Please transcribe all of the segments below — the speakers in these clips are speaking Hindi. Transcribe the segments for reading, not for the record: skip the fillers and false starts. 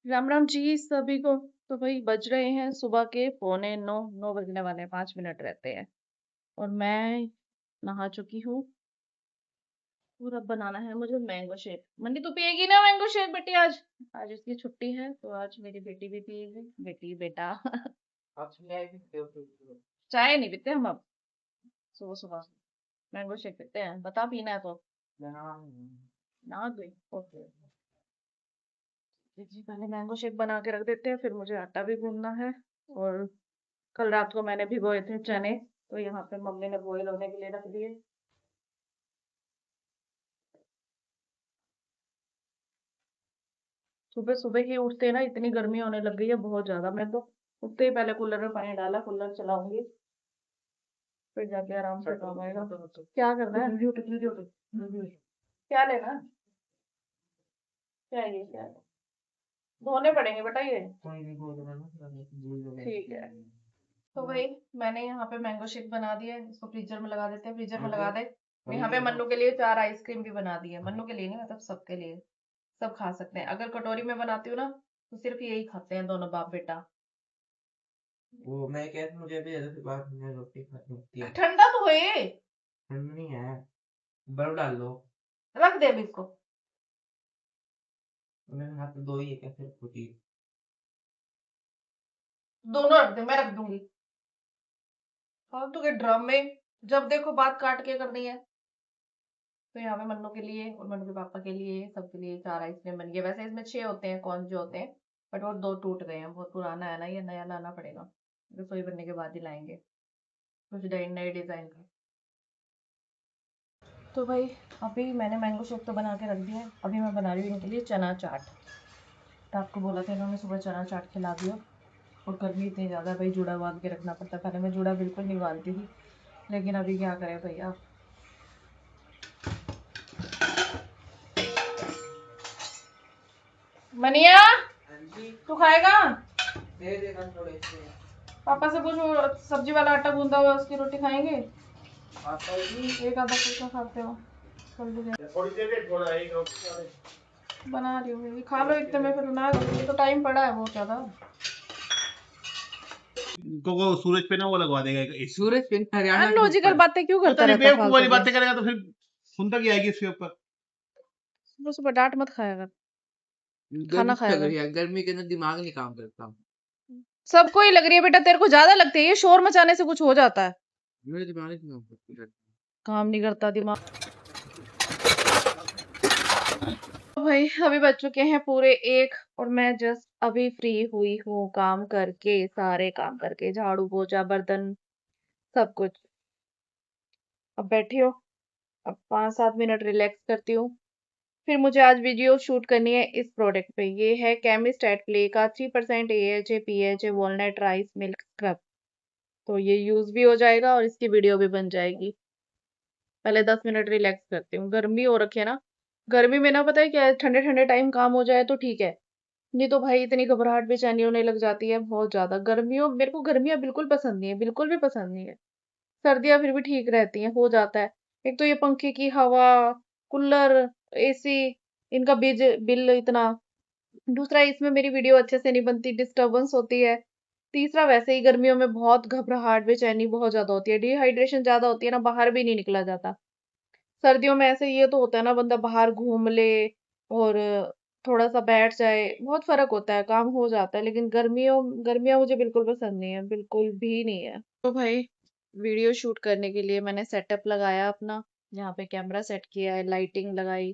राम राम जी सभी को। तो भाई बज रहे हैं सुबह के 8:45, 9 बजने वाले हैं, 5 मिनट रहते हैं। और मैं नहा चुकी हूँ। पूरा बनाना है मुझे मैंगो शेक। मन्नी तू पिएगी ना मैंगो शेक बेटी? आज आज इसकी छुट्टी है तो आज मेरी बेटी भी पिएगी। बेटी बेटा चाय नहीं पीते हम अब। सुबह सुबह मैंगो शेक पीते हैं। बता पीना है तो ना दे। ओके जी, पहले मैंगो शेक बना के रख देते हैं, फिर मुझे आटा भी गूंदना है। और कल रात को मैंने भिगोए थे चने, तो यहाँ पे मम्मी ने बॉईल होने के लिए रख दिए। सुबह सुबह ही उठते ना इतनी गर्मी होने लग गई है बहुत ज्यादा। मैं तो उठते ही पहले कूलर में पानी डाला, कूलर चलाऊंगी, फिर जाके आराम से काम आएगा। क्या करना है? क्या लेना है? क्या है ये? क्या है? धोने पड़ेंगे बेटा ये। ठीक है। तो भाई मैंने यहाँ पे मैंगो शेक बना दिया है, इसको फ्रीजर में लगा देते हैं। फ्रीजर में लगा दे। यहाँ पे मन्नू के लिए 4 आइसक्रीम भी बना दी है। मन्नू के लिए नहीं, मतलब सबके लिए। सब खा सकते हैं। अगर कटोरी में बनाती हूँ ना तो सिर्फ यही खाते हैं दोनों बाप बेटा। वो मैं कह रहा मुझे अभी फिर बाद में रोटी खानी होती है। ठंडा तो है ये। ठंड नहीं है, बर्फ डाल लो। रख दे अभी इसको। मेरे हाथ में दो ही है क्या फिर रोटी? दोनों रख दे, मैं रख दूंगी। फालतू के ड्रम में जब देखो बात काट के करनी है। तो यहाँ पे मन्नू के लिए और मन्नू के पापा के लिए, सबके लिए 4 आइसक्रीम बन गई। वैसे इसमें 6 होते हैं कौन जो होते हैं, बट वो 2 टूट गए हैं। बहुत पुराना है ना, ये नया लाना पड़ेगा। रसोई बनने के बाद ही लाएंगे कुछ नए डिजाइन का। तो भाई अभी मैंने मैंगो शेक तो बना के रख दिया है। अभी मैं बना रही हूँ इनके लिए चना चाट। तो आपको बोला था इन्होंने सुबह चना चाट खिला दिया। और गर्मी इतनी ज़्यादा है भाई, जूड़ा बांध के रखना पड़ता है। पहले मैं जूड़ा बिल्कुल नहीं बांधती थी, लेकिन अभी क्या करें भैया। मनिया तू खाएगा? दे देना थोड़े से। पापा से पूछ, वो सब्जी वाला आटा गूंदा हुआ है, उसकी रोटी खाएंगे? आता ही एक आधा फुल्का खाते हो? जल्दी से थोड़ी देर दे, थोड़ा एक रोटी। बना रही हूँ, खा लो इतने में, फिर बना लो। तो टाइम पड़ा है बहुत ज्यादा। को सूरज पे ना वो लगवा देगा एसी। सूरज पे हरियाणा के अनलॉजिकल ऊपर बातें क्यों पता करता नहीं रहता बेवकूफ फालतू वाली की? बातें करेगा तो फिर सुनता क्या आएगी इसके ऊपर। सुबह सुबह डांट मत खाया कर, खाना गर्मी खाया लग कर। रही है, गर्मी के अंदर दिमाग नहीं काम करता। सबको ही लग रही है बेटा, तेरे को ज्यादा लगती है। ये शोर मचाने से कुछ हो जाता है? मेरे दिमाग नहीं काम करता। काम नहीं करता दिमाग। तो भाई अभी बज चुके हैं पूरे 1, और मैं जस्ट अभी फ्री हुई हूँ काम करके, सारे काम करके, झाड़ू पोछा बर्तन सब कुछ। अब बैठी हो, अब 5-7 मिनट रिलैक्स करती हूँ। फिर मुझे आज वीडियो शूट करनी है इस प्रोडक्ट पे। ये है केमिस्ट एट प्ले का 3% AHA PHA walnut rice milk scrub. तो ये यूज भी हो जाएगा और इसकी वीडियो भी बन जाएगी। पहले 10 मिनट रिलैक्स करती हूँ। गर्मी हो रखी है ना, गर्मी में ना पता है क्या है, ठंडे ठंडे टाइम काम हो जाए तो ठीक है, नहीं तो भाई इतनी घबराहट बेचैनी होने लग जाती है बहुत ज्यादा। गर्मियों मेरे को गर्मियां बिल्कुल पसंद नहीं है, बिल्कुल भी पसंद नहीं है। सर्दियां फिर भी ठीक रहती हैं, हो जाता है। एक तो ये पंखे की हवा, कूलर, एसी, इनका बिल इतना। दूसरा इसमें मेरी वीडियो अच्छे से नहीं बनती, डिस्टरबेंस होती है। तीसरा वैसे ही गर्मियों में बहुत घबराहट बेचैनी बहुत ज्यादा होती है, डिहाइड्रेशन ज्यादा होती है ना, बाहर भी नहीं निकला जाता। सर्दियों में ऐसे ये तो होता है ना, बंदा बाहर घूम ले और थोड़ा सा बैठ जाए, बहुत फर्क होता है, काम हो जाता है। लेकिन गर्मियां मुझे बिल्कुल पसंद नहीं है, बिल्कुल भी नहीं है। तो भाई वीडियो शूट करने के लिए मैंने सेटअप लगाया अपना, यहाँ पे कैमरा सेट किया है, लाइटिंग लगाई।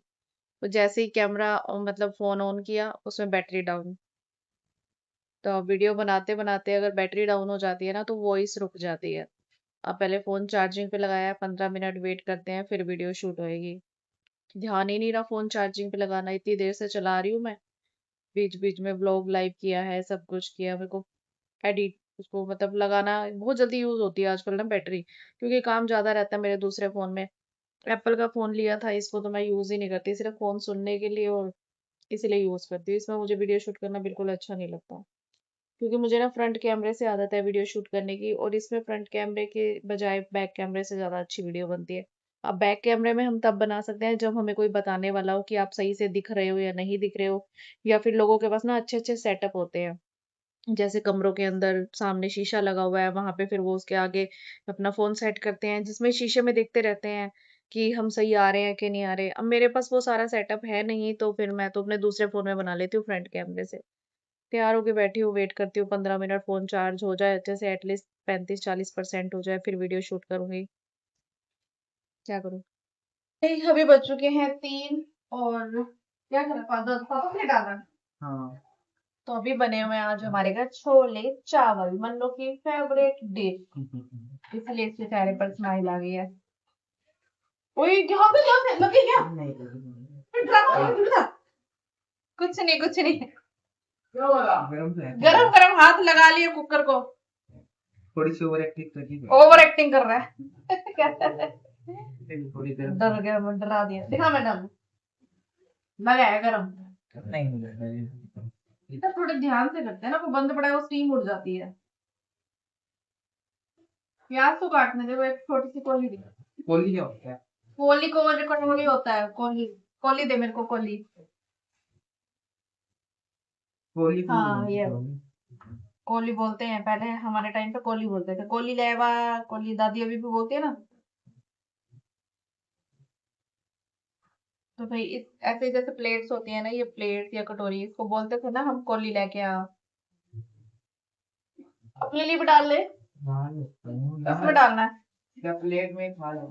तो जैसे ही कैमरा मतलब फोन ऑन किया, उसमें बैटरी डाउन। तो वीडियो बनाते बनाते अगर बैटरी डाउन हो जाती है ना तो वॉइस रुक जाती है। अब पहले फोन चार्जिंग पे लगाया, 15 मिनट वेट करते हैं, फिर वीडियो शूट होएगी। ध्यान ही नहीं रहा फोन चार्जिंग पे लगाना, इतनी देर से चला रही हूँ मैं। बीच बीच में व्लॉग लाइव किया है, सब कुछ किया। मेरे को एडिट उसको मतलब लगाना बहुत जल्दी यूज होती है आजकल ना बैटरी, क्योंकि काम ज्यादा रहता है मेरे दूसरे फोन में। एप्पल का फोन लिया था, इसको तो मैं यूज ही नहीं करती, सिर्फ फोन सुनने के लिए और इसलिए यूज करती हूँ। इसमें मुझे वीडियो शूट करना बिल्कुल अच्छा नहीं लगता, क्योंकि मुझे ना फ्रंट कैमरे से आदत है वीडियो शूट करने की, और इसमें फ्रंट कैमरे के बजाय बैक कैमरे से ज्यादा अच्छी वीडियो बनती है। अब बैक कैमरे में हम तब बना सकते हैं जब हमें कोई बताने वाला हो कि आप सही से दिख रहे हो या नहीं दिख रहे हो, या फिर लोगों के पास ना अच्छे-अच्छे सेटअप होते हैं। जैसे कमरों के अंदर सामने शीशा लगा हुआ है, वहां पे फिर वो उसके आगे अपना फोन सेट करते हैं, जिसमें शीशे में देखते रहते हैं कि हम सही आ रहे हैं कि नहीं आ रहे। अब मेरे पास वो सारा सेटअप है नहीं, तो फिर मैं तो अपने दूसरे फोन में बना लेती हूँ फ्रंट कैमरे से। तैयार होके बैठी हूँ, वेट करती हूँ 15 मिनट, फोन चार्ज हो जाए अच्छे से, एटलीस्ट 35-40% हो जाए, फिर वीडियो शूट करूंगी। क्या करूँ? अभी बज चुके हैं 3, और क्या करें, पापा पापा ने डाला। हाँ तो अभी बने हुए हैं आज हमारे घर छोले चावल, मन्नू की फेवरेट डिश, इसलिए इसके चेहरे पर स्माइल आ गई है। ओए यहाँ पे लगे क्या? नहीं फिर ड्रामा मत बता। कुछ नहीं कुछ नहीं, गरम तो है गरम गरम हाथ लगा लिए कुकर को, थोड़ी सी ओवर एक्टिंग करनी ओवर एक्टिंग कर रहा है। थोड़ी गरम डर गया, मैं डरा दिया। दिखा मैडम, लगा है गरम। नहीं इतना थोड़े ध्यान से करते हैं ना, वो बंद पड़ा है वो स्टीम उड़ जाती है। प्याज तो काटने दे, वो एक छोटी सी कोली दी। कोली क्या होता है? कोली कोली होता है, कोली कोली दे मेरे को, कोली। कोली हाँ ये कोली बोलते हैं, पहले हमारे टाइम पे कोली बोलते थे, कोली लेवा, कोली दादी अभी भी बोलती है ना। तो भाई इस ऐसे जैसे प्लेट्स होती है ना, ये प्लेट या कटोरी, इसको बोलते थे ना हम, कोली लेके आ। अपने लिए भी डाल ले, इसमें डालना है, क्या प्लेट में खा लो?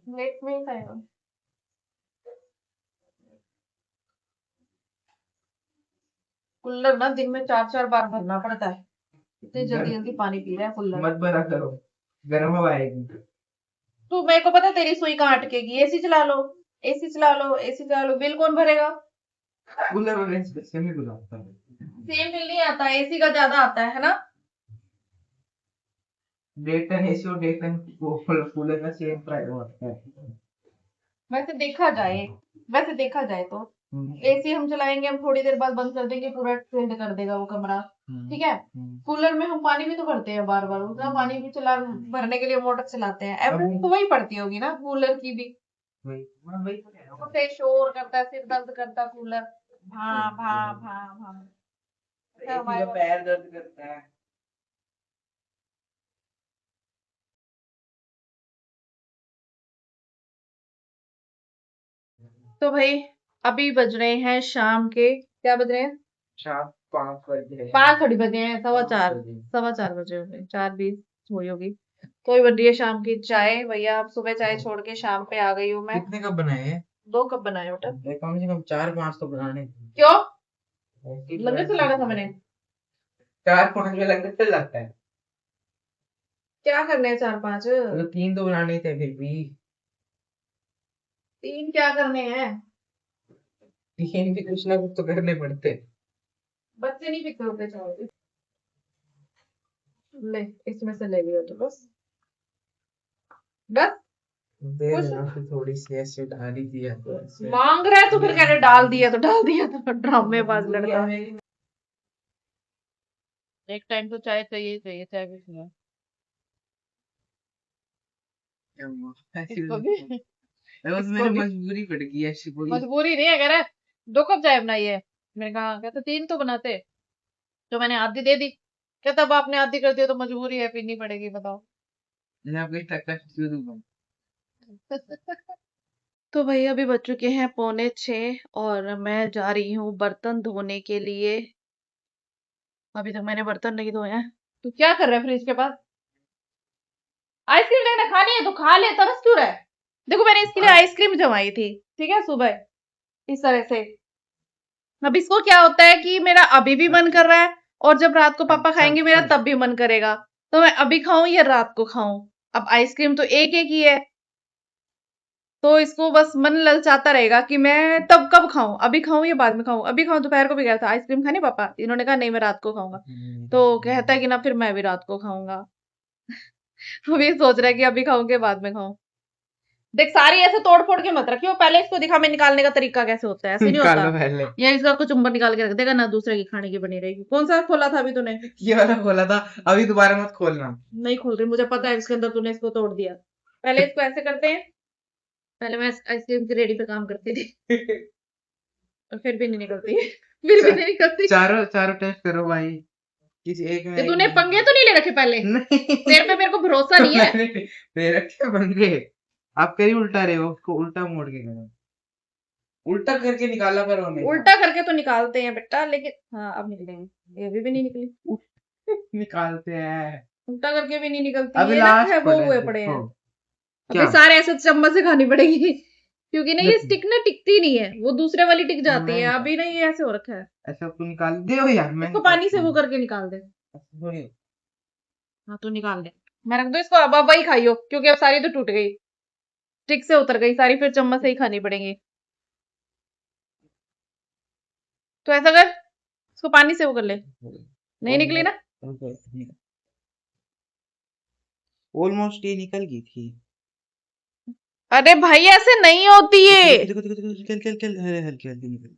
प्लेट में ही खाएगा। कुल्लर ना दिन में 4-4 बार भरना पड़ता है, इतनी जल्दी जल्दी पानी पी रहा है कुल्लर। मत भरा करो, गर्म हवा आएगी। तू, मेरे को पता है तेरी सुई कहाँ अटकेगी। एसी चला लो, एसी चला लो, एसी चला लो, बिल कौन भरेगा? कूलर और रेंज सेम बुलाता है। सेम बिल नहीं आता, एसी का ज्यादा आता है ना। 1.5 टन एसी और 1.5 टन कूलर का सेम प्राइस होता है। वैसे देखा जाए तो एसी हम चलाएंगे, हम थोड़ी देर बाद बंद कर देंगे, पूरा ठंड कर देगा वो कमरा, ठीक है। कूलर में हम पानी भी तो भरते हैं बार बार, उतना पानी भी भरने के लिए मोटर चलाते हैं, एवरेज तो वही पड़ती होगी ना कूलर की भी। उसे शोर करता है, सिर दर्द करता कूलर, भा भा भा भा। एसी का पैर दर्द करता है। तो भाई अभी बज रहे हैं शाम के, क्या बज रहे हैं? शाम 5 बजे। 5 थोड़ी बजे हैं, 4:15, बजे। 4:15 बजे हो गए, 4:20 हुई होगी। तो ही बन रही है शाम की चाय। भैया आप सुबह चाय छोड़ के शाम पे आ गई हूँ मैं। कितने कप बनाए हैं? 2 कप बनाए बेटा। कम से कम 4-5 तो बनाने। क्यों? लंगर चलाना था मैंने। 4-5 में लंगर चल जाता है। क्या करने हैं 4-5? तो 3 तो बनाने थे फिर भी। 3 क्या करने हैं? 3 भी कुछ ना कुछ तो करने पड़ते। बच्चे नहीं पीते होते चाय। ले, इसमें से ले लियो तो बस बस। दे खुश? देना फिर थोड़ी सी ऐसे डाल ही दिया तो ऐसे। मांग रहा है तो फिर कह रहे डाल दिया तो डाल दिया, तो ड्रामेबाज लड़का। एक टाइम तो चाय चाहिए ही चाहिए, चाय भी पियो। क्या हुआ? इसको भी बस मेरी मजबूरी पड़ गई ऐसी कोई। मजबूरी नहीं है, कह रहा है 2 कप चाय बनाई है। मैंने कहा, कहता 3 तो बनाते, तो मैंने आधी दे दी। कहता अब आपने आधी कर दिया तो मजबूरी है, पीनी पड़ेगी, बताओ। मैं आपको इतना कष्ट क्यों दूंगा? तो भाई अभी बज चुके हैं 5:45 और मैं जा रही हूँ बर्तन धोने के लिए। अभी तक मैंने बर्तन नहीं धोए हैं। तू क्या कर रहा है फ्रिज के पास? आइसक्रीम लेना, खानी है तो खा ले, तरस क्यों रहा है? देखो मैंने इसके लिए आइसक्रीम जमाई थी, ठीक है, सुबह इस तरह से। अब इसको क्या होता है कि मेरा अभी भी मन कर रहा है, और जब रात को पापा खाएंगे मेरा तब भी मन करेगा, तो मैं अभी खाऊं या रात को खाऊं। अब आइसक्रीम तो एक एक ही है, तो इसको बस मन ललचाता रहेगा कि मैं तब कब खाऊं, अभी खाऊं या बाद में खाऊं, अभी खाऊं। दोपहर को भी कहा था आइसक्रीम खानी पापा, इन्होंने कहा नहीं मैं रात को खाऊंगा, तो कहता है कि ना फिर मैं भी रात को खाऊंगा। वो भी सोच रहा है कि अभी खाऊं के बाद में खाऊं। देख सारी ऐसे तोड़ फोड़ के मत रखियो, पहले इसको दिखा मैं निकालने का तरीका कैसे होता है, ऐसे नहीं निकालो होता। पहले। या इसका कुछ चुम्बर निकाल के रख देगा ना, दूसरे की खाने की बनी रहेगी। कौन सा खोला था अभी तूने? ये वाला खोला था, अभी दोबारा मत खोलना। नहीं खोल रही, मुझे पता है इसके अंदर तूने इसको तोड़ दिया। पहले इसको ऐसे करते हैं, पहले मैं आइसक्रीम की रेडी पे काम करती थी और फिर भी नहीं निकलती फिर भी नहीं निकलती। चारों टेस्ट करो भाई, किसी एक में ये एक तूने नहीं पंगे तो नहीं ले रखे पहले? नहीं तेरे पे मेरे को भरोसा तो नहीं है। मैंने मेरा क्या बन गए, आप कहीं उल्टा रहे हो, उसको उल्टा मोड़ के करो, उल्टा करके निकाला करो हमेशा। उल्टा करके तो निकालते हैं बेटा, लेकिन हाँ अब निकलेंगे, ये भी नहीं निकली। निकालते हैं। उल्टा करके भी नहीं निकलती, अभी ये ना लास्ट है वो पड़ा हुए है पड़े देखो हैं। क्या, अबे सारे ऐसे चम्मच से खानी पड़ेगी क्योंकि ना ये देखो स्टिक ना टिकती नहीं है, वो दूसरे वाली टिक जाती मैं है, निकाल, अभी ना ये ऐसे हो रखा है। ऐसा तू निकाल दे यार, मैं इसको पानी निकालता से वो हूँ। करके निकाल दे। ऐसे थोड़ी होता हाँ तू निकाल दे, मैं रख दो इसको, अब वही खाइयो क्योंकि अब सारी तो टूट गई, स्टिक से उतर गई सारी, फिर चम्मच से ही खानी पड़ेंगी। तो ऐसा कर, इसको पानी से वो कर ले। है। नहीं निकली ना? ऑलमोस्ट ये निकल गई थी। अरे भाई ऐसे नहीं होती देखो है। देखो देखो देखो देखो, चल चल चल, अरे हल्की हल्की निकल।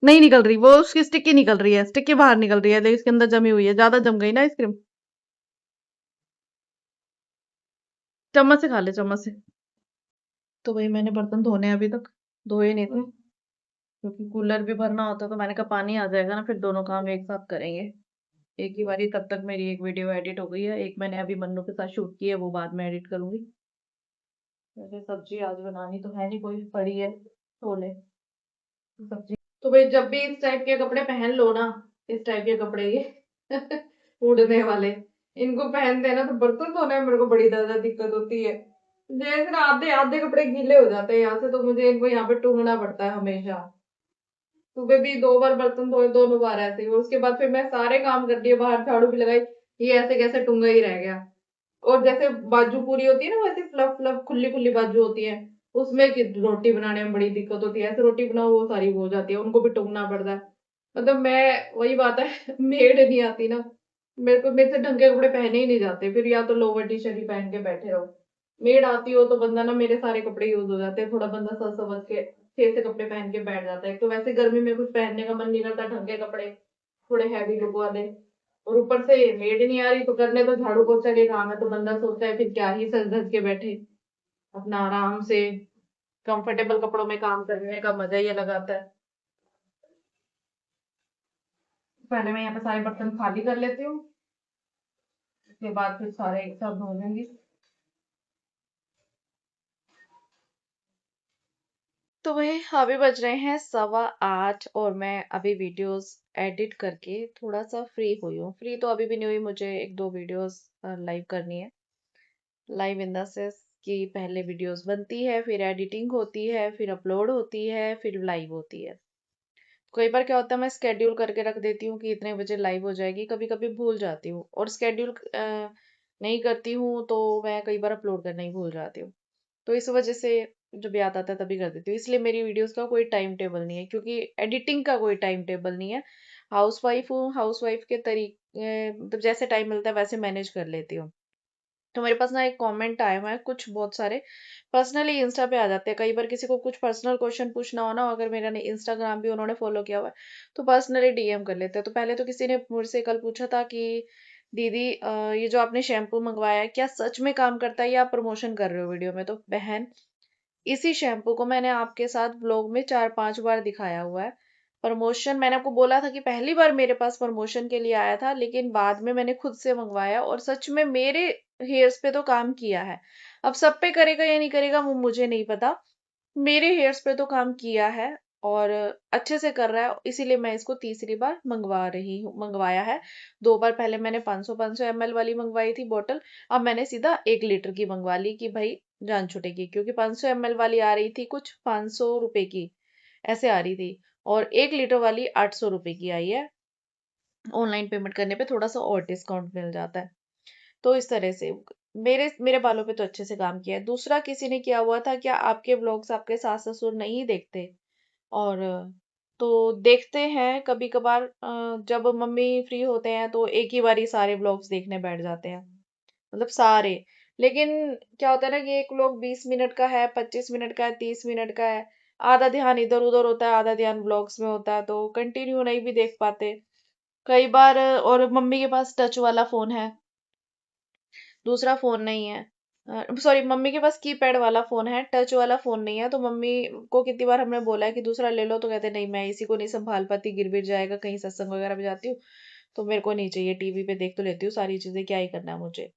नहीं निकल रही, वो उसकी स्टिक ही निकल रही है, स्टिक के बाहर निकल रही है, लेकिन इसके अंदर जमी हुई है, ज्यादा जम गई ना आइसक्रीम। चम्मच से खा ले, चम्मच से। तो भाई मैंने बर्तन धोने हैं, अभी तक धोए नहीं थे क्योंकि कूलर भी भरना होता, तो मैंने कहा पानी आ जाएगा ना फिर दोनों काम एक साथ करेंगे एक ही बारी। तब तक मेरी एक वीडियो एडिट हो गई है, एक मैंने अभी मन्नू के साथ शूट की है, वो बाद में एडिट करूंगी। वैसे सब्जी आज बनानी तो है नहीं, कोई पड़ी है छोले सब्जी। तो भाई जब भी इस टाइप के कपड़े पहन लो ना, इस टाइप के कपड़े ये उड़ने वाले, इनको पहनते हैं ना तो बर्तन धोने में मेरे को बड़ी ज्यादा दिक्कत होती है। जैसे ना आधे आधे कपड़े गीले हो जाते हैं यहाँ से, तो मुझे इनको यहाँ पे टूंगना पड़ता है हमेशा। सुबह भी 2 बार बर्तन धोए, दोनों बार ऐसे ही, और उसके बाद फिर मैं सारे काम कर दिए, बाहर झाड़ू भी लगाई, ये ऐसे कैसे टूंगा ही रह गया। और जैसे बाजू पूरी होती है ना, वैसे फ्लफ फ्लफ खुली खुली बाजू होती है, उसमें रोटी बनाने में बड़ी दिक्कत होती है, ऐसे रोटी बनाओ वो सारी वो हो जाती है, उनको भी टूंगना पड़ता है। मतलब मैं वही बात है मेड नहीं आती ना, मेरे से ढंग के कपड़े पहने ही नहीं जाते, फिर या तो लोअर टी शर्ट ही पहन के बैठे रहो। मेड आती हो तो बंदा ना, मेरे सारे कपड़े यूज हो जाते हैं, थोड़ा बंदा सज समझ के अच्छे से कपड़े पहन के बैठ जाता है। तो वैसे गर्मी में कुछ पहनने का मन नहीं करता, ढंग के कपड़े थोड़े हैवी लुक वाले, और ऊपर से मेड नहीं आ रही तो करने तो झाड़ू पोछा के काम है, तो बंदा सोचता है फिर क्या ही सज धज के बैठे, अपना आराम से कंफर्टेबल कपड़ों में काम करने का मजा ही अलग आता है। पहले मैं यहाँ पे सारे बर्तन खाली कर लेती हूँ, उसके बाद फिर सारे एक साथ धो लूंगी। तो वही अभी बज रहे हैं 8:15 और मैं अभी वीडियोस एडिट करके थोड़ा सा फ्री हुई हूँ। फ्री तो अभी भी नहीं हुई, मुझे 1-2 वीडियोस लाइव करनी है। लाइव इन द सेंस कि पहले वीडियोस बनती है, फिर एडिटिंग होती है, फिर अपलोड होती है, फिर लाइव होती है। कई बार क्या होता है, मैं स्केड्यूल करके रख देती हूँ कि इतने बजे लाइव हो जाएगी, कभी कभी भूल जाती हूँ, और स्केड्यूल नहीं करती हूँ तो मैं कई बार अपलोड करना ही भूल जाती हूँ। तो इस वजह से जब याद आता है तभी कर देती हूँ, इसलिए मेरी वीडियोस का कोई टाइम टेबल नहीं है, क्योंकि एडिटिंग का कोई टाइम टेबल नहीं है। हाउस वाइफ हूँ, हाउस वाइफ के तरीके मतलब जैसे टाइम मिलता है वैसे मैनेज कर लेती हूँ। तो मेरे पास ना एक कमेंट आया हुआ है, कुछ बहुत सारे पर्सनली इंस्टा पे आ जाते हैं, कई बार किसी को कुछ पर्सनल क्वेश्चन पूछना हो ना, अगर मेरा इंस्टाग्राम भी उन्होंने फॉलो किया हुआ है तो पर्सनली डीएम कर लेते हैं। तो पहले तो किसी ने मुझसे कल पूछा था कि दीदी ये जो आपने शैम्पू मंगवाया है क्या सच में काम करता है या आप प्रमोशन कर रहे हो वीडियो में? तो बहन, इसी शैम्पू को मैंने आपके साथ ब्लॉग में 4-5 बार दिखाया हुआ है। प्रमोशन मैंने आपको बोला था कि पहली बार मेरे पास प्रमोशन के लिए आया था, लेकिन बाद में मैंने खुद से मंगवाया और सच में मेरे हेयर्स पे तो काम किया है। अब सब पे करेगा या नहीं करेगा वो मुझे नहीं पता, मेरे हेयर्स पे तो काम किया है और अच्छे से कर रहा है, इसीलिए मैं इसको तीसरी बार मंगवाया है। 2 बार पहले मैंने 500 ml वाली मंगवाई थी बोतल, अब मैंने सीधा 1 लीटर की मंगवा ली कि भाई जान छुटेगी, क्योंकि 500 ml वाली आ रही थी कुछ 500 रुपए की, ऐसे आ रही थी, और 1 लीटर वाली 800 रुपए की आई है। ऑनलाइन पेमेंट करने पे थोड़ा सा और डिस्काउंट मिल जाता है। तो इस तरह से मेरे मेरे बालों पे तो अच्छे से काम किया है। दूसरा किसी ने किया हुआ था, क्या आपके व्लॉग्स आपके सास ससुर नहीं देखते? और तो देखते हैं कभी कभार, जब मम्मी फ्री होते हैं तो एक ही बारी सारे व्लॉग्स देखने बैठ जाते हैं, मतलब सारे। लेकिन क्या होता है ना कि एक व्लॉग 20 मिनट का है, 25 मिनट का है, 30 मिनट का है, आधा ध्यान इधर उधर होता है, आधा ध्यान व्लॉग्स में होता है, तो कंटिन्यू नहीं भी देख पाते कई बार। और मम्मी के पास टच वाला फोन है, दूसरा फोन नहीं है, सॉरी, मम्मी के पास कीपैड वाला फ़ोन है, टच वाला फ़ोन नहीं है। तो मम्मी को कितनी बार हमने बोला है कि दूसरा ले लो, तो कहते नहीं, मैं इसी को नहीं सँभाल पाती, गिर-विर जाएगा, कहीं सत्संग वगैरह में जाती हूँ, तो मेरे को नहीं चाहिए, टीवी पे देख तो लेती हूँ सारी चीज़ें, क्या ही करना है मुझे।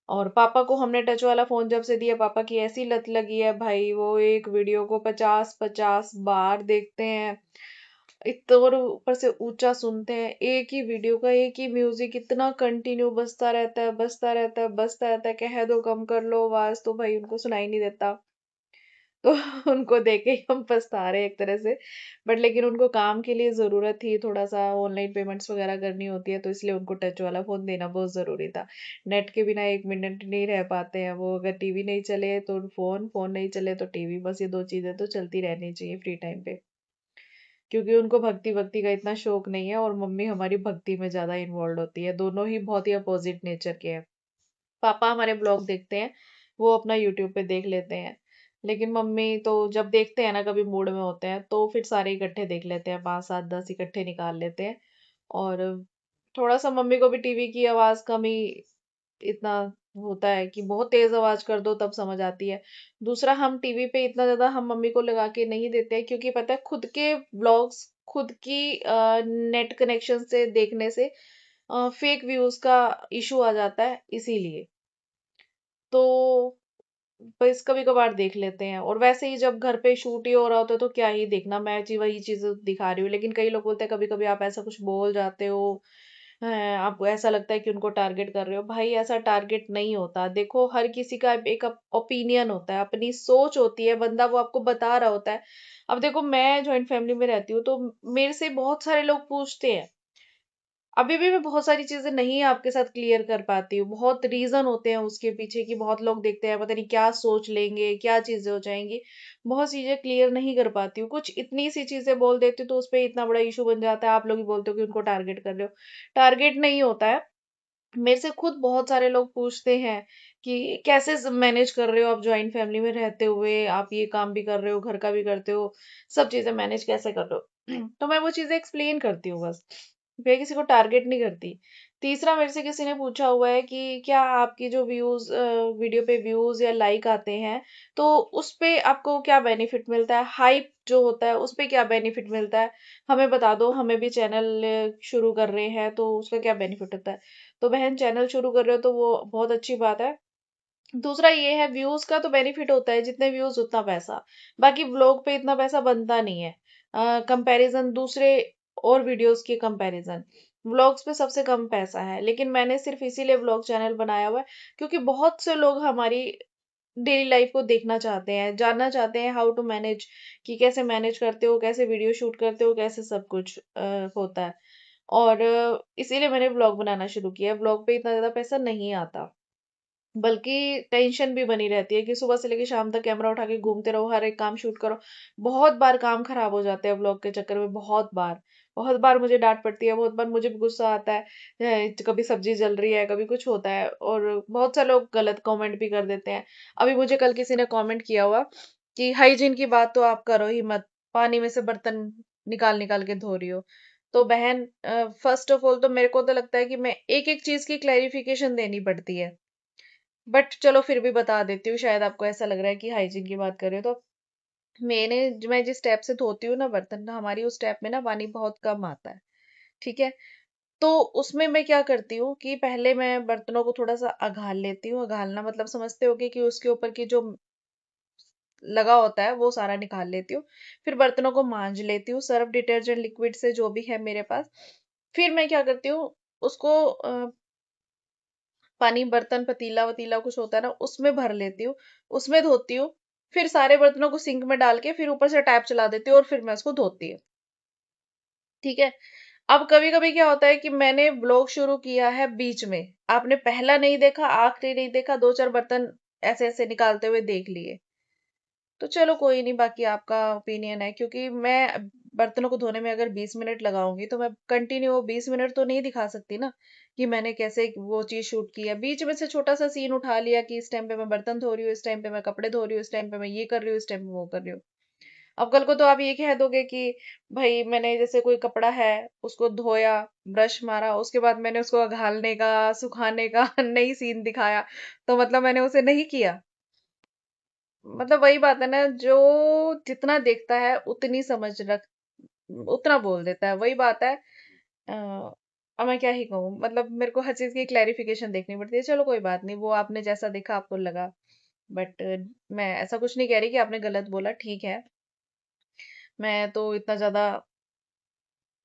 और पापा को हमने टच वाला फ़ोन जब से दिया, पापा की ऐसी लत लगी है भाई, वो एक वीडियो को 50-50 बार देखते हैं। इतना, और ऊपर से ऊंचा सुनते हैं, एक ही वीडियो का एक ही म्यूजिक इतना कंटिन्यू बजता रहता है, बजता रहता है, बजता रहता है, कह दो कम कर लो आवाज तो भाई उनको सुनाई नहीं देता। तो उनको देख के ही हम पछता रहे हैं एक तरह से। बट लेकिन उनको काम के लिए जरूरत थी, थोड़ा सा ऑनलाइन पेमेंट्स वगैरह करनी होती है, तो इसलिए उनको टच वाला फोन देना बहुत जरूरी था। नेट के बिना एक मिनट नहीं रह पाते हैं वो, अगर टीवी नहीं चले तो फोन, फोन नहीं चले तो टीवी, बस ये दो चीजें तो चलती रहनी चाहिए फ्री टाइम पे। क्योंकि उनको भक्ति भक्ति का इतना शौक नहीं है, और मम्मी हमारी भक्ति में ज्यादा इन्वॉल्व होती है, दोनों ही बहुत ही अपोजिट नेचर के हैं। पापा हमारे ब्लॉग देखते हैं, वो अपना यूट्यूब पे देख लेते हैं। लेकिन मम्मी तो जब देखते हैं ना, कभी मूड में होते हैं, तो फिर सारे इकट्ठे देख लेते हैं, 5 7 10 इकट्ठे निकाल लेते हैं। और थोड़ा सा मम्मी को भी टीवी की आवाज कम ही इतना होता है कि बहुत तेज आवाज कर दो तब समझ आती है। दूसरा, हम टीवी पे इतना ज्यादा हम मम्मी को लगा के नहीं देते हैं, क्योंकि पता है खुद के ब्लॉग्स, खुद की नेट कनेक्शन से देखने से फेक व्यूज का इशू आ जाता है, इसीलिए। तो बस कभी कभार देख लेते हैं, और वैसे ही जब घर पे शूट ही हो रहा होता है तो क्या ही देखना, मैं वही चीज दिखा रही हूँ। लेकिन कई लोग बोलते हैं कभी कभी आप ऐसा कुछ बोल जाते हो, आपको ऐसा लगता है कि उनको टारगेट कर रहे हो। भाई ऐसा टारगेट नहीं होता, देखो हर किसी का एक ओपिनियन होता है, अपनी सोच होती है, बंदा वो आपको बता रहा होता है। अब देखो, मैं जॉइंट फैमिली में रहती हूँ, तो मेरे से बहुत सारे लोग पूछते हैं, अभी भी मैं बहुत सारी चीजें नहीं आपके साथ क्लियर कर पाती हूँ, बहुत रीजन होते हैं उसके पीछे कि बहुत लोग देखते हैं, पता नहीं क्या सोच लेंगे, क्या चीजें हो जाएंगी, बहुत चीजें क्लियर नहीं कर पाती हूँ। कुछ इतनी सी चीजें बोल देती हूँ तो उस पर इतना बड़ा इशू बन जाता है, आप लोग ही बोलते हो कि उनको टारगेट कर रहे हो। टारगेट नहीं होता है। मेरे से खुद बहुत सारे लोग पूछते हैं कि कैसे मैनेज कर रहे हो आप जॉइंट फैमिली में रहते हुए, आप ये काम भी कर रहे हो, घर का भी करते हो, सब चीजें मैनेज कैसे कर रहे हो। तो मैं वो चीजें एक्सप्लेन करती हूँ बस, मैं किसी को टारगेट नहीं करती। तीसरा, मेरे से किसी ने पूछा हुआ है कि क्या आपकी जो व्यूज, वीडियो पे व्यूज या लाइक आते हैं, तो उस पे आपको क्या बेनिफिट मिलता है, हाइप जो होता है उस पे क्या बेनिफिट मिलता है, हमें बता दो, हमें भी चैनल शुरू कर रहे हैं तो उसका क्या बेनिफिट होता है। तो बहन, चैनल शुरू कर रहे हो तो वो बहुत अच्छी बात है। दूसरा ये है, व्यूज का तो बेनिफिट होता है, जितने व्यूज उतना पैसा। बाकी व्लॉग पे इतना पैसा बनता नहीं है, कंपैरिजन दूसरे और वीडियोस के कंपैरिजन, व्लॉग्स पे सबसे कम पैसा है। लेकिन मैंने सिर्फ इसीलिए व्लॉग चैनल बनाया हुआ है क्योंकि बहुत से लोग हमारी डेली लाइफ को देखना चाहते हैं, जानना चाहते हैं हाउ टू मैनेज, कि कैसे मैनेज करते हो, कैसे वीडियो शूट करते हो, कैसे सब कुछ होता है। और इसीलिए मैंने व्लॉग बनाना शुरू किया। व्लॉग पे इतना ज्यादा पैसा नहीं आता, बल्कि टेंशन भी बनी रहती है कि सुबह से लेकर शाम तक कैमरा उठा के घूमते रहो, हर एक काम शूट करो। बहुत बार काम खराब हो जाते हैं व्लॉग के चक्कर में, बहुत बार मुझे डांट पड़ती है, बहुत बार मुझे भी गुस्सा आता है। कभी सब्जी जल रही है, कभी कुछ होता है, और बहुत से लोग गलत कमेंट भी कर देते हैं। अभी मुझे कल किसी ने कमेंट किया हुआ कि हाइजीन की बात तो आप करो ही मत, पानी में से बर्तन निकाल निकाल के धो रही हो। तो बहन, फर्स्ट ऑफ ऑल तो मेरे को तो लगता है कि मैं एक एक चीज की क्लैरिफिकेशन देनी पड़ती है, बट चलो फिर भी बता देती हूँ, शायद आपको ऐसा लग रहा है कि हाइजीन की बात कर रहे हो। तो मैं जिस टैप से धोती हूँ ना बर्तन, हमारी उस टैप में ना पानी बहुत कम आता है, ठीक है। तो उसमें मैं क्या करती हूँ कि पहले मैं बर्तनों को थोड़ा सा अघाल लेती हूँ, अघालना मतलब समझते होगे कि उसके ऊपर की जो लगा होता है वो सारा निकाल लेती हूँ। फिर बर्तनों को मांज लेती हूँ सर्फ डिटर्जेंट लिक्विड से, जो भी है मेरे पास। फिर मैं क्या करती हूँ, उसको पानी, बर्तन, पतीला वतीला कुछ होता है ना, उसमें भर लेती हूँ, उसमें धोती हूँ। फिर सारे बर्तनों को सिंक में डाल के फिर ऊपर से टैप चला देती हूँ, और फिर मैं उसको धोती हूँ, ठीक है। अब कभी कभी क्या होता है कि मैंने ब्लॉग शुरू किया है, बीच में आपने पहला नहीं देखा, आखिरी नहीं देखा, 2 4 बर्तन ऐसे ऐसे निकालते हुए देख लिए, तो चलो कोई नहीं, बाकी आपका ओपिनियन है। क्योंकि मैं बर्तनों को धोने में अगर 20 मिनट लगाऊंगी तो मैं कंटिन्यू वो 20 मिनट तो नहीं दिखा सकती ना, कि मैंने कैसे वो चीज शूट की है। बीच में से छोटा सा सीन उठा लिया कि इस टाइम पे मैं बर्तन धो रही हूँ, इस टाइम पे मैं कपड़े धो रही हूँ, इस टाइम पे मैं ये कर रही हूँ, इस टाइम पे वो कर रही हूँ। अब कल को तो आप ये कह दोगे कि भाई मैंने जैसे कोई कपड़ा है उसको धोया, ब्रश मारा, उसके बाद मैंने उसको घालने का, सुखाने का नहीं सीन दिखाया, तो मतलब मैंने उसे नहीं किया। मतलब वही बात है ना, जो जितना देखता है उतनी समझ रख उतना बोल देता है, वही बात है। अ, अब मैं क्या ही कहूँ, मतलब मेरे को हर चीज की क्लैरिफिकेशन देखनी पड़ती है। चलो कोई बात नहीं, वो आपने जैसा देखा आपको लगा, बट मैं ऐसा कुछ नहीं कह रही कि आपने गलत बोला, ठीक है। मैं तो इतना ज्यादा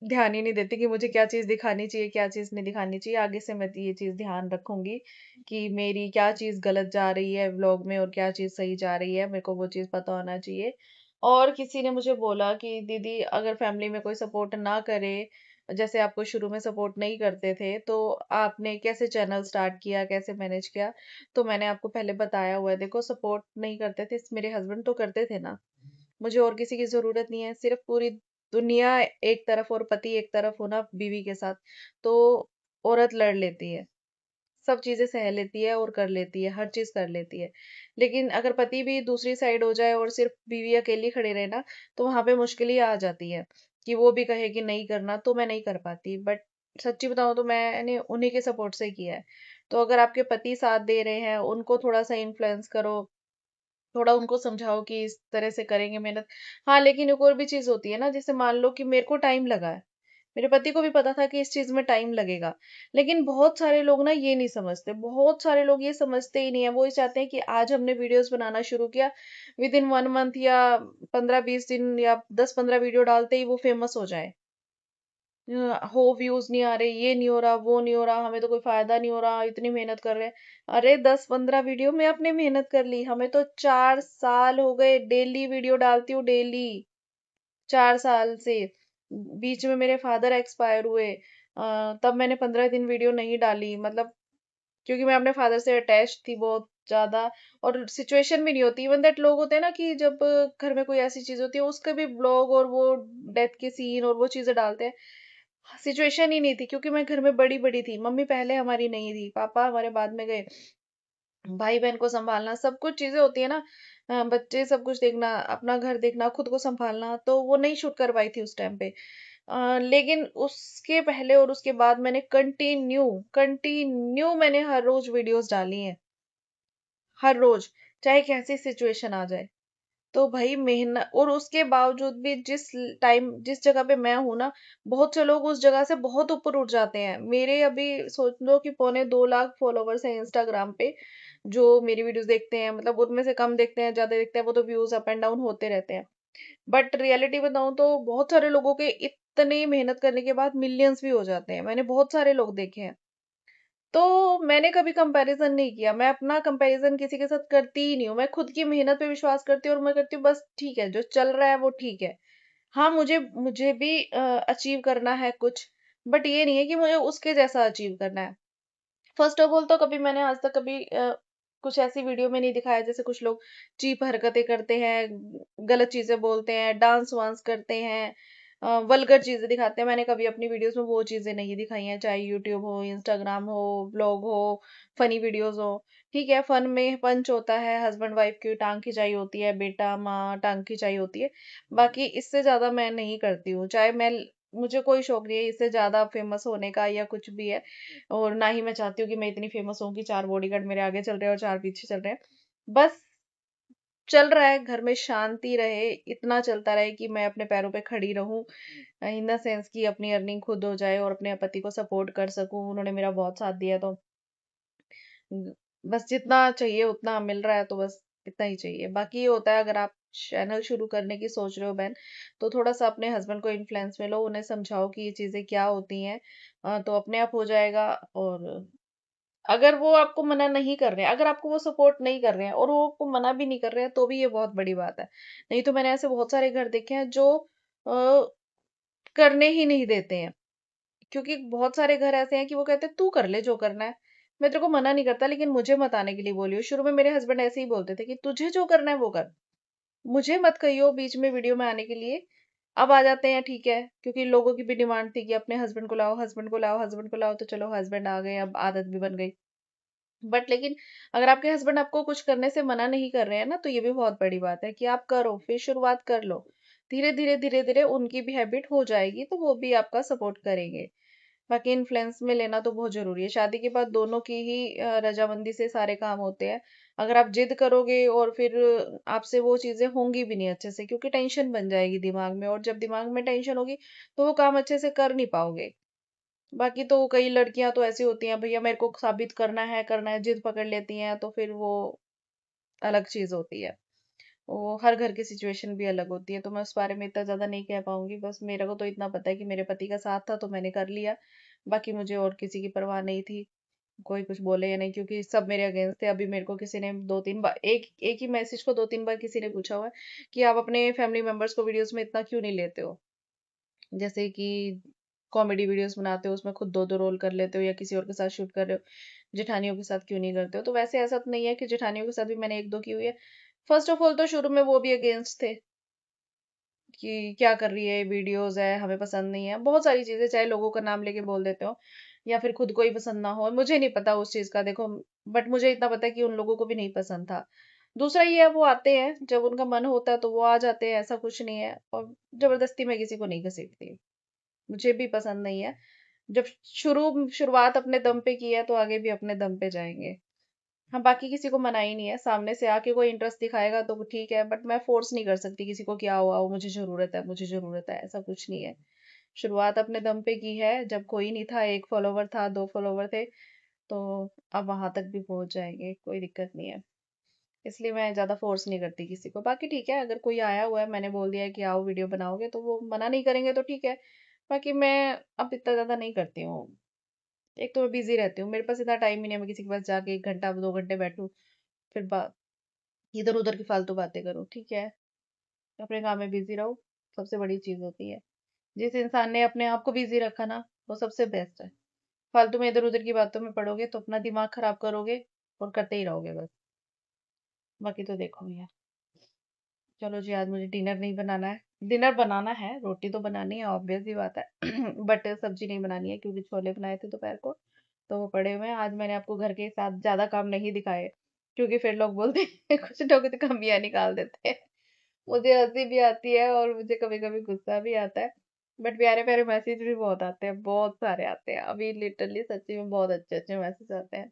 ध्यान ही नहीं देती कि मुझे क्या चीज दिखानी चाहिए, क्या चीज नहीं दिखानी चाहिए। आगे से मैं ये चीज ध्यान रखूंगी कि मेरी क्या चीज गलत जा रही है व्लॉग में और क्या चीज सही जा रही है, मेरे को वो चीज पता होना चाहिए। और किसी ने मुझे बोला कि दीदी अगर फैमिली में कोई सपोर्ट ना करे, जैसे आपको शुरू में सपोर्ट नहीं करते थे, तो आपने कैसे चैनल स्टार्ट किया, कैसे मैनेज किया? तो मैंने आपको पहले बताया हुआ है, देखो सपोर्ट नहीं करते थे, मेरे हस्बैंड तो करते थे ना। मुझे और किसी की जरूरत नहीं है, सिर्फ पूरी दुनिया एक तरफ और पति एक तरफ होना बीवी के साथ, तो औरत लड़ लेती है, सब चीजें सह लेती है और कर लेती है, हर चीज कर लेती है। लेकिन अगर पति भी दूसरी साइड हो जाए और सिर्फ बीवी अकेली खड़ी रहे ना, तो वहां पे मुश्किल ही आ जाती है कि वो भी कहे कि नहीं करना, तो मैं नहीं कर पाती। बट सच्ची बताऊं तो मैंने उन्हीं के सपोर्ट से किया है। तो अगर आपके पति साथ दे रहे हैं, उनको थोड़ा सा इन्फ्लुएंस करो, थोड़ा उनको समझाओ कि इस तरह से करेंगे मेहनत। हाँ, लेकिन एक और भी चीज होती है ना, जैसे मान लो कि मेरे को टाइम लगा है, मेरे पति को भी पता था कि इस चीज में टाइम लगेगा, लेकिन बहुत सारे लोग ना ये नहीं समझते, बहुत सारे लोग ये समझते ही नहीं है। वो ये चाहते हैं कि आज हमने वीडियोस बनाना शुरू किया, विद इन 1 मंथ या 15-20 दिन या 10-15 वीडियो डालते ही वो फेमस हो जाए। हो व्यूज नहीं आ रहे, ये नहीं हो रहा, वो नहीं हो रहा, हमें तो कोई फायदा नहीं हो रहा, इतनी मेहनत कर रहे हैं। अरे 10-15 वीडियो में आपने मेहनत कर ली, हमें तो 4 साल हो गए, डेली वीडियो डालती हूँ, डेली 4 साल से। बीच में मेरे फादर एक्सपायर हुए, तब मैंने 15 दिन वीडियो नहीं डाली, मतलब क्योंकि मैं अपने फादर से अटैच थी बहुत ज्यादा। और सिचुएशन भी नहीं होती, इवन दैट लोग होते हैं ना कि जब घर में कोई ऐसी चीज होती है उसके भी ब्लॉग और वो डेथ के सीन और वो चीजें डालते हैं। सिचुएशन ही नहीं थी, क्योंकि मैं घर में बड़ी बड़ी थी, मम्मी पहले हमारी नहीं थी, पापा हमारे बाद में गए, भाई बहन को संभालना, सब कुछ चीजें होती है ना, बच्चे सब कुछ देखना, अपना घर देखना, खुद को संभालना, तो वो नहीं शूट कर पाई थी उस टाइम पे। लेकिन उसके पहले और उसके बाद मैंने कंटिन्यू कंटिन्यू मैंने हर रोज वीडियोस डाली हैं, हर रोज, चाहे कैसी सिचुएशन आ जाए। तो भाई मेहनत, और उसके बावजूद भी जिस जगह पे मैं हूं ना, बहुत से लोग उस जगह से बहुत ऊपर उठ जाते हैं। मेरे अभी सोच लो कि 2.25 लाख फॉलोवर्स हैं इंस्टाग्राम पे, जो मेरी वीडियोस देखते हैं, मतलब उनमें से कम देखते हैं ज्यादा देखते हैं, वो तो व्यूज अप एंड डाउन होते रहते हैं। बट रियलिटी बताऊं तो बहुत सारे लोगों के इतने मेहनत करने के बाद मिलियंस भी हो जाते हैं, मैंने बहुत सारे लोग देखे हैं। तो मैंने कभी कंपैरिजन नहीं किया, मैं अपना कंपैरिजन किसी के साथ करती ही नहीं हूँ, मैं खुद की मेहनत पे विश्वास करती हूँ और मैं करती हूँ बस ठीक है, जो चल रहा है वो ठीक है। हाँ, मुझे मुझे भी अचीव करना है कुछ, बट ये नहीं है कि मुझे उसके जैसा अचीव करना है। फर्स्ट ऑफ ऑल तो कभी मैंने आज तक कभी कुछ ऐसी वीडियो में नहीं दिखाया जैसे कुछ लोग चीप हरकतें करते हैं, गलत चीजें बोलते हैं, डांस वांस करते हैं, वल्गर चीजें दिखाते हैं। मैंने कभी अपनी वीडियोस में वो चीजें नहीं दिखाई हैं, चाहे यूट्यूब हो, इंस्टाग्राम हो, ब्लॉग हो, फनी वीडियोस हो। ठीक है, फन में पंच होता है, हस्बैंड वाइफ की टांग खिंचाई होती है, बेटा माँ टांग खिंचाई होती है, बाकी इससे ज्यादा मैं नहीं करती हूँ। चाहे मैं, मुझे कोई शौक नहीं है इससे ज्यादा फेमस होने का या कुछ भी है, और ना ही मैं चाहती हूँ कि मैं इतनी फेमस हूँ कि 4 बॉडीगार्ड मेरे आगे चल रहे हैं और 4 पीछे चल रहे हैं। बस चल रहा है, घर में शांति रहे, इतना चलता रहे कि मैं अपने पैरों पे खड़ी रहूं, इन द सेंस कि अपनी अर्निंग खुद हो जाए और अपने पति को सपोर्ट कर सकूं। उन्होंने मेरा बहुत साथ दिया, तो बस जितना चाहिए उतना मिल रहा है, तो बस इतना ही चाहिए। बाकी ये होता है, अगर आप चैनल शुरू करने की सोच रहे हो बहन, तो थोड़ा सा अपने हस्बैंड को इन्फ्लुएंस में लो, उन्हें समझाओ कि ये चीजें क्या होती हैं, तो अपने आप हो जाएगा। और अगर वो आपको मना नहीं कर रहे हैं, अगर आपको वो सपोर्ट नहीं कर रहे हैं और वो आपको मना भी नहीं कर रहे हैं, तो भी ये बहुत बड़ी बात है। नहीं तो मैंने ऐसे बहुत सारे घर देखे हैं जो करने ही नहीं देते हैं, क्योंकि बहुत सारे घर ऐसे हैं कि वो कहते हैं तू कर ले जो करना है, मैं तेरे को मना नहीं करता, लेकिन मुझे मत आने के लिए बोलियो। शुरू में मेरे हस्बैंड ऐसे ही बोलते थे कि तुझे जो करना है वो कर, मुझे मत कहियो बीच में वीडियो में आने के लिए। अब आ जाते हैं, ठीक है, क्योंकि लोगों की भी डिमांड थी कि अपने हस्बैंड को लाओ, हस्बैंड को लाओ, हस्बैंड को लाओ, तो चलो हस्बैंड आ गए, अब आदत भी बन गई। बट लेकिन अगर आपके हस्बैंड आपको कुछ करने से मना नहीं कर रहे हैं ना, तो ये भी बहुत बड़ी बात है कि आप करो, फिर शुरुआत कर लो। धीरे-धीरे उनकी भी हैबिट हो जाएगी, तो वो भी आपका सपोर्ट करेंगे। बाकी इन्फ्लुएंस में लेना तो बहुत ज़रूरी है। शादी के बाद दोनों की ही रज़ामंदी से सारे काम होते हैं। अगर आप ज़िद करोगे और फिर आपसे वो चीज़ें होंगी भी नहीं अच्छे से, क्योंकि टेंशन बन जाएगी दिमाग में, और जब दिमाग में टेंशन होगी, तो वो काम अच्छे से कर नहीं पाओगे। बाकी तो कई लड़कियाँ तो ऐसी होती हैं, भैया मेरे को साबित करना है, ज़िद पकड़ लेती हैं, तो फिर वो अलग चीज़ होती है। वो हर घर की सिचुएशन भी अलग होती है, तो मैं उस बारे में इतना ज़्यादा नहीं कह पाऊँगी। बस मेरे को तो इतना पता है कि मेरे पति का साथ था, तो मैंने कर लिया। बाकी मुझे और किसी की परवाह नहीं थी, कोई कुछ बोले या नहीं, क्योंकि सब मेरे अगेंस्ट थे। अभी मेरे को किसी ने 2-3 बार एक एक ही मैसेज को 2-3 बार किसी ने पूछा हुआ है कि आप अपने फैमिली मेंबर्स को वीडियोज़ में इतना क्यों नहीं लेते हो? जैसे कि कॉमेडी वीडियोज़ बनाते हो, उसमें खुद 2-2 रोल कर लेते हो, या किसी और के साथ शूट कर रहे हो, जेठानियों के साथ क्यों नहीं करते हो? तो वैसे ऐसा तो नहीं है कि जेठानियों के साथ भी मैंने 1-2 की हुई है। फर्स्ट ऑफ ऑल तो शुरू में वो भी अगेंस्ट थे कि क्या कर रही है, वीडियोज़ है, हमें पसंद नहीं है। बहुत सारी चीज़ें, चाहे लोगों का नाम लेके बोल देते हो, या फिर खुद को ही पसंद ना हो, मुझे नहीं पता उस चीज़ का, देखो। बट मुझे इतना पता है कि उन लोगों को भी नहीं पसंद था। दूसरा ये है, वो आते हैं, जब उनका मन होता है तो वो आ जाते हैं, ऐसा कुछ नहीं है, और ज़बरदस्ती मैं किसी को नहीं घसीटती। मुझे भी पसंद नहीं है। जब शुरुआत अपने दम पे की है, तो आगे भी अपने दम पे जाएँगे। हाँ, बाकी किसी को मना ही नहीं है, सामने से आके कोई इंटरेस्ट दिखाएगा तो वो ठीक है, बट मैं फ़ोर्स नहीं कर सकती किसी को कि आओ, आओ, मुझे ज़रूरत है, ऐसा कुछ नहीं है। शुरुआत अपने दम पे की है, जब कोई नहीं था, 1 फॉलोवर था, 2 फॉलोवर थे, तो अब वहाँ तक भी पहुँच जाएँगे, कोई दिक्कत नहीं है। इसलिए मैं ज़्यादा फ़ोर्स नहीं करती किसी को। बाकी ठीक है, अगर कोई आया हुआ है, मैंने बोल दिया है कि आओ वीडियो बनाओगे, तो वो मना नहीं करेंगे तो ठीक है। बाकी मैं अब इतना ज़्यादा नहीं करती हूँ। एक तो मैं बिज़ी रहती हूँ, मेरे पास इतना टाइम ही नहीं है, मैं किसी के पास जाके 1 घंटा, 2 घंटे बैठूँ, फिर इधर-उधर की फालतू बातें करूँ, ठीक है? अपने काम में बिज़ी रहो, सबसे बड़ी चीज़ होती है। जिस इंसान ने अपने आप को बिज़ी रखा ना, वो सबसे बेस्ट है। फालतू में इधर-उधर की बातों में पड़ोगे तो अपना दिमाग खराब करोगे और करते ही रहोगे बस। बाकी तो देखो भैया, चलो जी, आज मुझे डिनर नहीं बनाना है। डिनर बनाना है, रोटी तो बनानी है, ऑब्वियस सी बात है। बट सब्ज़ी नहीं बनानी है, क्योंकि छोले बनाए थे दोपहर को, तो वो पड़े हुए हैं। आज मैंने आपको घर के साथ ज़्यादा काम नहीं दिखाए, क्योंकि फिर लोग बोलते हैं कुछ लोग तो कमियाँ निकाल देते हैं। मुझे हँसी भी आती है और मुझे कभी-कभी गुस्सा भी आता है। बट प्यारे-प्यारे मैसेज भी बहुत आते हैं, बहुत सारे आते हैं। अभी लिटरली सच्ची में बहुत अच्छे-अच्छे मैसेज आते हैं।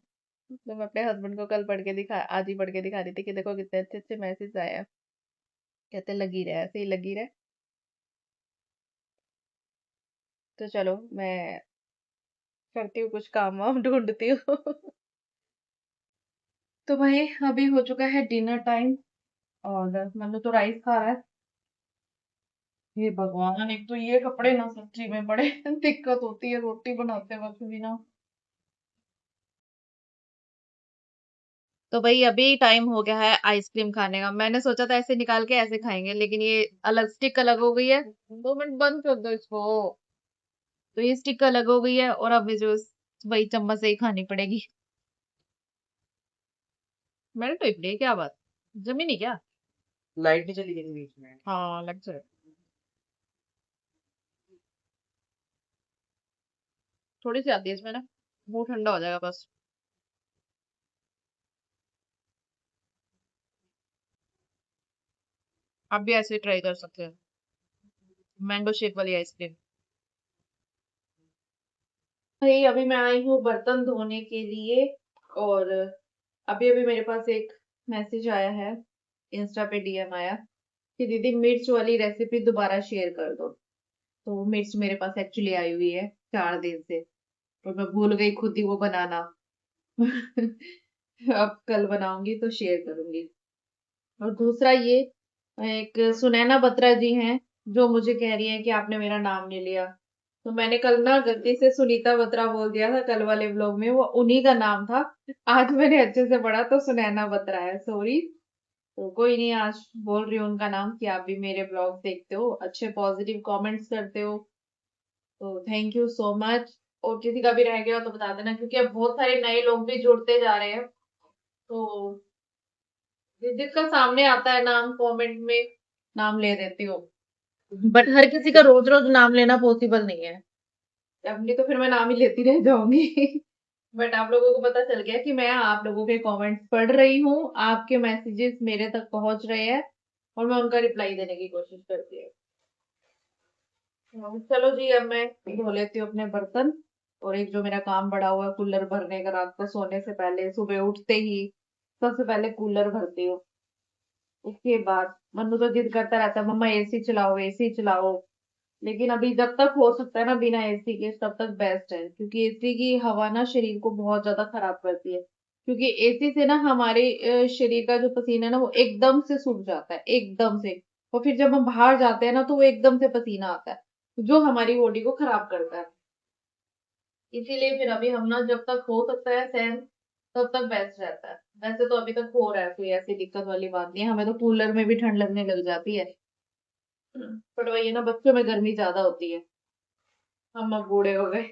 तो मैं अपने हस्बैंड को कल पढ़ के दिखा आज ही पढ़ के दिखा रही थी कि देखो कितने अच्छे-अच्छे मैसेज आए हैं। कहते लगी रहे, ऐसे ही लगी रहे। तो चलो, मैं करती हूँ कुछ काम-वाम ढूँढती हूँ। तो भाई, अभी हो चुका है डिनर टाइम, और मन्नू तो राइस खा रहा है। हे भगवान! एक तो ये कपड़े ना सच्ची में बड़े दिक्कत होती है रोटी बनाते वक़्त भी ना। तो भई अभी टाइम हो गया है आइसक्रीम खाने का। मैंने सोचा था ऐसे निकाल के ऐसे खाएँगे, लेकिन ये अलग स्टिक अलग हो गई है। 2 मिनट बंद कर दो इसको। तो ये स्टिक अलग हो गई है, और अब मुझे वही चम्मच से ही खानी पड़ेगी। मेल्ट हुई पड़ी है, क्या बात? जमी नहीं क्या? लाइट नहीं चली गई थी बीच में। हाँ, लग जाए। थोड़ी-सी आती है इसमें ना, मुँह ठंडा हो जाएगा बस। आप भी ऐसे ही ट्राई कर सकते हैं। मैंगो शेक वाली आइसक्रीम। भई अभी मैं आई हूँ बर्तन धोने के लिए, और अभी-अभी मेरे पास एक मैसेज आया है, इंस्टा पे डीएम आया कि दीदी मिर्च वाली रेसिपी दोबारा शेयर कर दो। तो मिर्च मेरे पास एक्चुअली आई हुई है 4 दिन से, और मैं भूल गई खुद ही वो बनाना। अब कल बनाऊँगी तो शेयर करूँगी। और दूसरा ये, एक सुनैना बत्रा जी हैं, जो मुझे कह रही हैं कि आपने मेरा नाम नहीं लिया। तो मैंने कल ना गलती से सुनीता बत्रा बोल दिया था कल वाले व्लॉग में, वो उन्हीं का नाम था। आज मैंने अच्छे से पढ़ा तो सुनैना बत्रा है, सॉरी। तो कोई नहीं, आज बोल रही हूँ उनका नाम कि आप भी मेरे व्लॉग देखते हो, अच्छे पॉजिटिव कमेंट्स करते हो, तो थैंक यू सो मच। और किसी का भी रह गया हो तो बता देना, क्योंकि अब बहुत सारे नए लोग भी जुड़ते जा रहे हैं, तो जिसका सामने आता है नाम कमेंट में, नाम ले देती हूँ। बट हर किसी का रोज रोज नाम लेना पॉसिबल नहीं है, अपनी तो फिर मैं नाम ही लेती रह जाऊंगी। बट आप लोगों को पता चल गया कि मैं आप लोगों के कमेंट्स पढ़ रही हूँ, आपके मैसेजेस मेरे तक पहुंच रहे हैं, और मैं उनका रिप्लाई देने की कोशिश करती हूँ। चलो जी, अब मैं धो लेती हूँ अपने बर्तन। और एक जो मेरा काम पड़ा हुआ है कूलर भरने का, रात को सोने से पहले सुबह उठते ही सबसे पहले कूलर भरती हूँ। उसके बाद मन्नू तो जिद करता रहता है, मम्मा एसी चलाओ, एसी चलाओ। लेकिन अभी जब तक हो सकता है ना बिना एसी के, तब तक बेस्ट है, क्योंकि एसी की हवा ना शरीर को बहुत ज्यादा खराब करती है। क्योंकि एसी से ना हमारे शरीर का जो पसीना है ना वो एकदम से सूख जाता है, एकदम से। और फिर जब हम बाहर जाते हैं ना तो वो एकदम से पसीना आता है, जो हमारी बॉडी को खराब करता है। इसीलिए फिर अभी हम ना जब तक हो सकता है सहन, तब तक बेस्ट रहता है। वैसे तो अभी तक हो रहा है, कोई ऐसी दिक्कत वाली बात नहीं है, हमें तो कूलर में भी ठंड लगने लग जाती है। पर वही है ना, बच्चों में गर्मी ज्यादा होती है, हम अब बूढ़े हो गए।